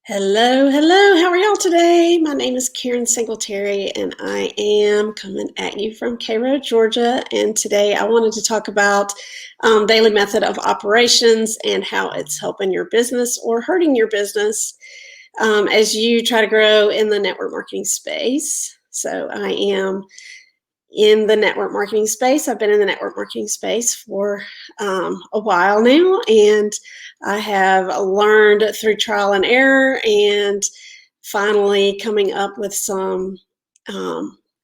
Hello, hello. How are y'all today? My name is Karen Singletary, and I am coming at you from Cairo, Georgia. And today I wanted to talk about daily method of operations and how it's helping your business or hurting your business as you try to grow in the network marketing space. So I am in the network marketing space. I've been in the network marketing space for a while now, and I have learned through trial and error and finally coming up with some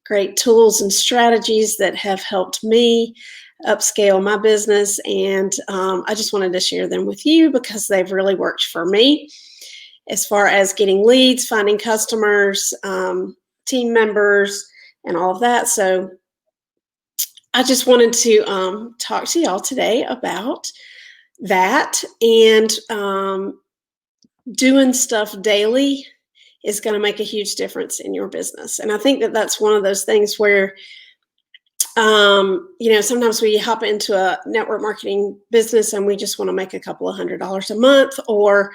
great tools and strategies that have helped me upscale my business. And I just wanted to share them with you because they've really worked for me as far as getting leads, finding customers, team members, and all of that. So I just wanted to talk to y'all today about that. And doing stuff daily is going to make a huge difference in your business. And I think that that's one of those things where, sometimes we hop into a network marketing business and we just want to make a couple of $100s a month, or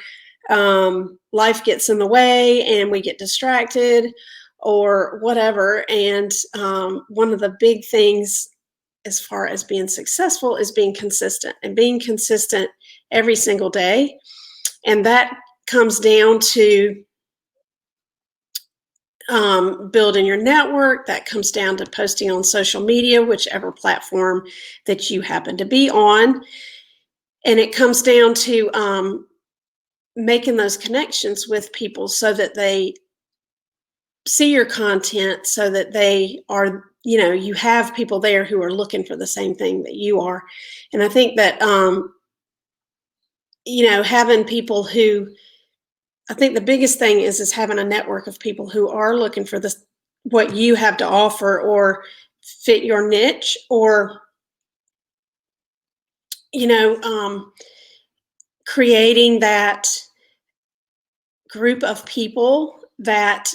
life gets in the way and we get distracted or whatever. And one of the big things as far as being successful is being consistent and being consistent every single day. And that comes down to building your network. That comes down to posting on social media, whichever platform that you happen to be on. And it comes down to making those connections with people so that they see your content, so that they are, you have people there who are looking for the same thing that you are. And I think that, having people who, I think the biggest thing is having a network of people who are looking for this, what you have to offer, or fit your niche, or, creating that group of people that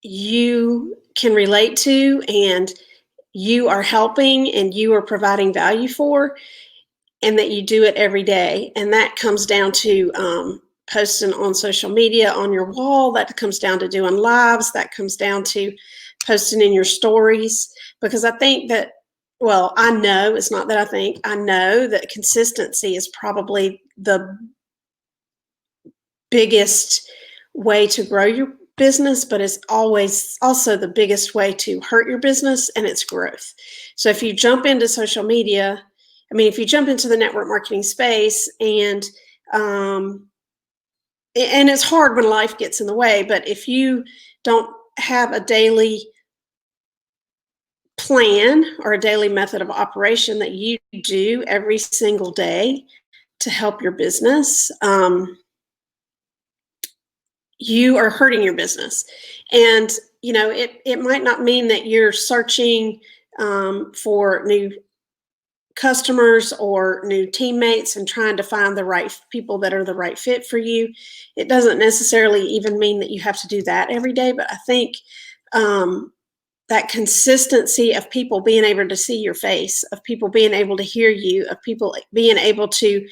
you can relate to and you are helping and you are providing value for, and that you do it every day. And that comes down to posting on social media, on your wall. That comes down to doing lives. That comes down to posting in your stories. Because I think that, well, I know, it's not that I think, I know that consistency is probably the biggest way to grow your business, but it's always also the biggest way to hurt your business, and it's growth. So if you jump into social media, if you jump into the network marketing space, and it's hard when life gets in the way, but if you don't have a daily plan or a daily method of operation that you do every single day to help your business, you are hurting your business. And, it might not mean that you're searching for new customers or new teammates and trying to find the right people that are the right fit for you. It doesn't necessarily even mean that you have to do that every day, but I think that consistency of people being able to see your face, of people being able to hear you, of people being able to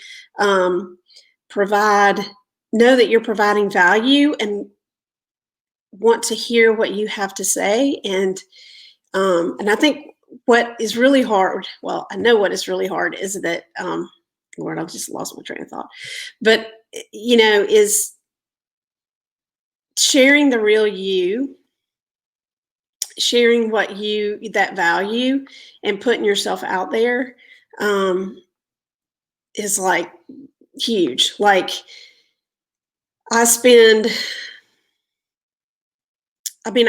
know that you're providing value and want to hear what you have to say. And I think what is really hard, well, I know what is really hard is that, Lord, I've just lost my train of thought, but, is sharing the real you, sharing that value, and putting yourself out there is like huge. Like, I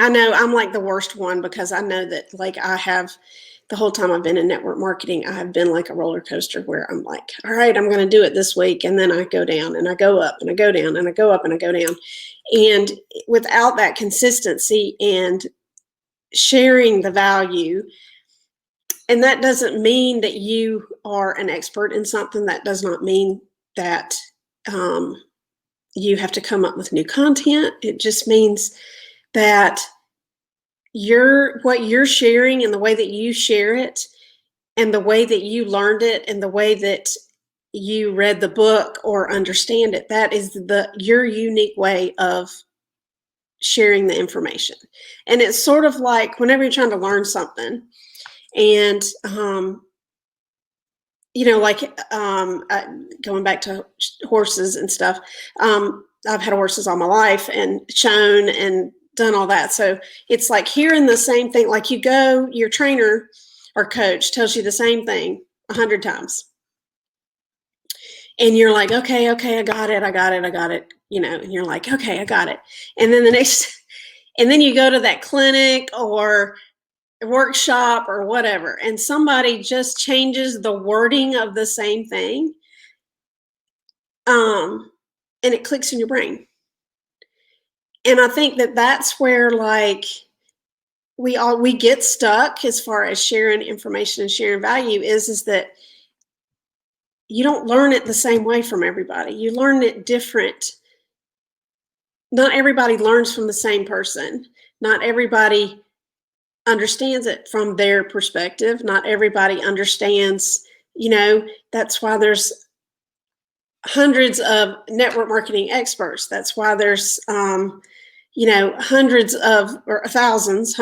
know I'm like the worst one, because I know that, like, the whole time I've been in network marketing, I have been like a roller coaster where I'm like, all right, I'm going to do it this week. And then I go down and I go up and I go down and I go up and I go down. And without that consistency and sharing the value, and that doesn't mean that you are an expert in something. That does not mean that you have to come up with new content. It just means that what you're sharing and the way that you share it and the way that you learned it and the way that you read the book or understand it. That is your unique way of sharing the information. And it's sort of like whenever you're trying to learn something, and like going back to horses and stuff, I've had horses all my life and shown and done all that. So it's like hearing the same thing. Like your trainer or coach tells you the same thing 100 times. And you're like, okay, I got it. And you're like, okay, I got it. And then and then you go to that clinic or workshop or whatever, and somebody just changes the wording of the same thing. And it clicks in your brain. And I think that that's where like we get stuck as far as sharing information and sharing value is that you don't learn it the same way from everybody. You learn it different. Not everybody learns from the same person. Not everybody understands it from their perspective. Not everybody understands, that's why there's hundreds of network marketing experts. That's why there's, hundreds of thousands.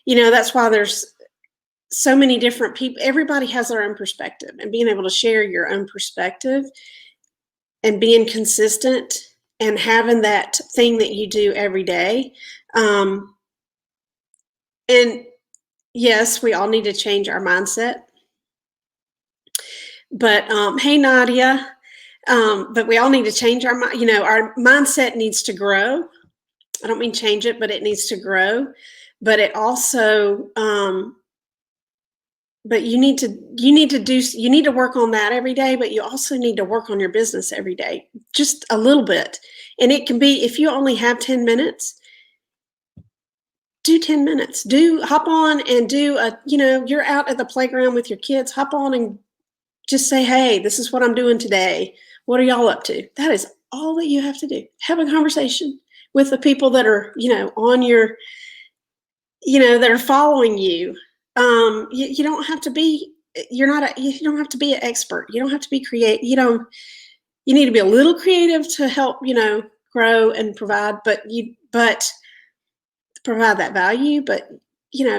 That's why there's so many different people. Everybody has their own perspective, and being able to share your own perspective and being consistent and having that thing that you do every day. And yes, we all need to change our mindset. But hey, Nadia, but we all need to change our mindset needs to grow. I don't mean change it, but it needs to grow. But it also, but you need to work on that every day, but you also need to work on your business every day, just a little bit. And it can be, if you only have 10 minutes, do 10 minutes, hop on and do you're out at the playground with your kids, hop on and just say, hey, this is what I'm doing today. What are y'all up to? That is all that you have to do. Have a conversation with the people that are, on your, that are following you. You don't have to be, you don't have to be an expert. You don't have to be creative. You need to be a little creative to help, grow and provide, but provide that value, but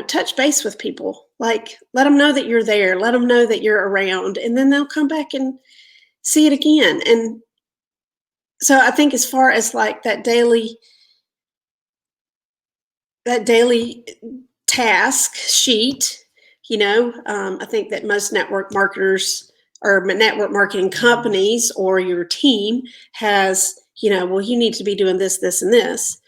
touch base with people, like let them know that you're there, let them know that you're around, and then they'll come back and see it again. And so I think as far as like that daily task sheet, I think that most network marketers or network marketing companies or your team has, well, you need to be doing this, this, and this.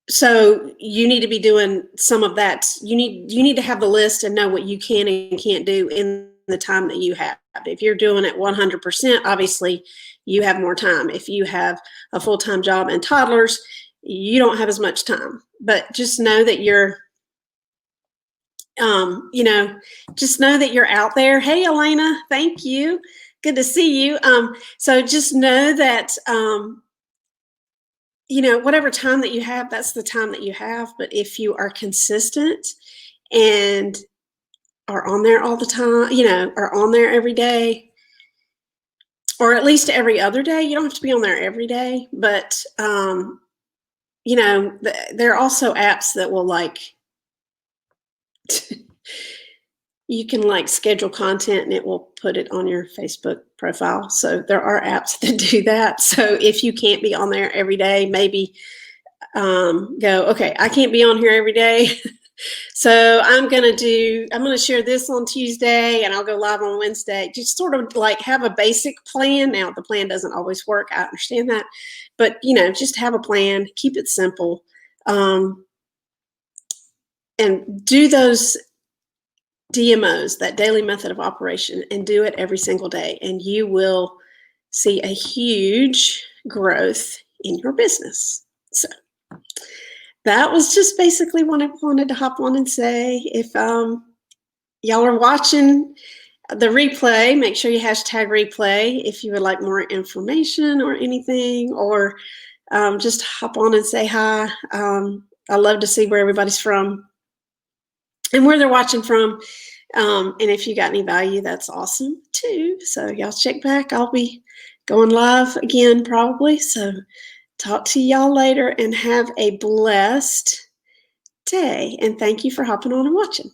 So you need to be doing some of that. You need to have the list and know what you can and can't do in the time that you have. If you're doing it 100%, obviously you have more time. If you have a full-time job and toddlers, you don't have as much time. But just know that you're, just know that you're out there. Hey, Elena, thank you. Good to see you. So just know that, whatever time that you have, that's the time that you have. But if you are consistent and are on there all the time, are on there every day, or at least every other day, you don't have to be on there every day. But, there are also apps that will you can schedule content and it will put it on your Facebook profile. So there are apps that do that. So if you can't be on there every day, maybe go, okay, I can't be on here every day. So I'm going to share this on Tuesday and I'll go live on Wednesday. Just sort of have a basic plan. Now the plan doesn't always work. I understand that, but just have a plan, keep it simple, and do those DMOs, that daily method of operation, and do it every single day. And you will see a huge growth in your business. So that was just basically what I wanted to hop on and say. If y'all are watching the replay, make sure you hashtag replay if you would like more information or anything, or just hop on and say hi. I love to see where everybody's from and where they're watching from. And if you got any value, that's awesome too. So y'all check back. I'll be going live again probably. So talk to y'all later and have a blessed day. And thank you for hopping on and watching.